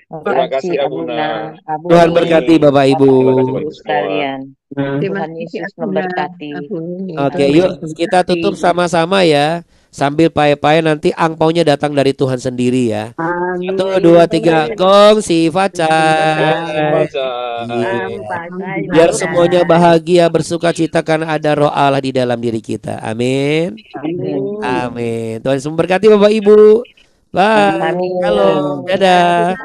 Terima kasih Abuna. Tuhan berkati Bapak Ibu. Terima kasih sekalian. Terima Tuhan kasih, Yesus Bunda. memberkati. Oke, yuk kita tutup sama-sama ya. Sambil pae-pae nanti angpaunya datang dari Tuhan sendiri ya. Amin. 1, 2, 3, gong si Facai. Biar semuanya bahagia, bersuka cita karena ada roh Allah di dalam diri kita. Amin. Amin. Amin. Tuhan Yesus memberkati Bapak Ibu. Bye. Amin. Halo. Dadah.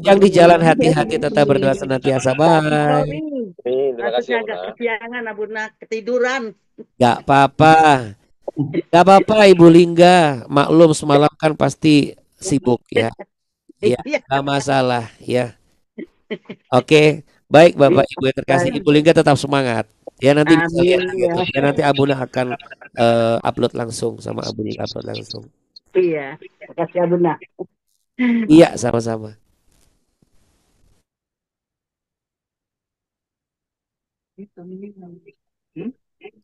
Yang di jalan hati-hati tetap berdoa senantiasa. Bye. Sorry. Terima kasih Agak Abuna. kesiangan Abuna ketiduran. Gak apa-apa. Gak apa-apa Ibu Lingga. Maklum semalam kan pasti sibuk ya. Ya, gak masalah ya. Oke, baik Bapak Ibu yang terkasih, Ibu Lingga tetap semangat. Ya nanti bisa lihat gitu. Ya nanti Abuna akan upload langsung sama Abu Lingga upload langsung. Iya. Terima kasih Abuna. Iya, sama-sama.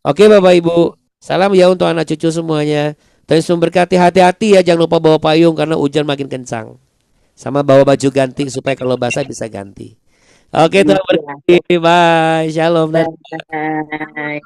Oke Bapak Ibu, salam ya untuk anak cucu semuanya. Tuhan Yesus memberkati, hati-hati ya, jangan lupa bawa payung karena hujan makin kencang. Sama bawa baju ganti supaya kalau basah bisa ganti. Oke, Tuhan berkati. Bye. Shalom. Bye.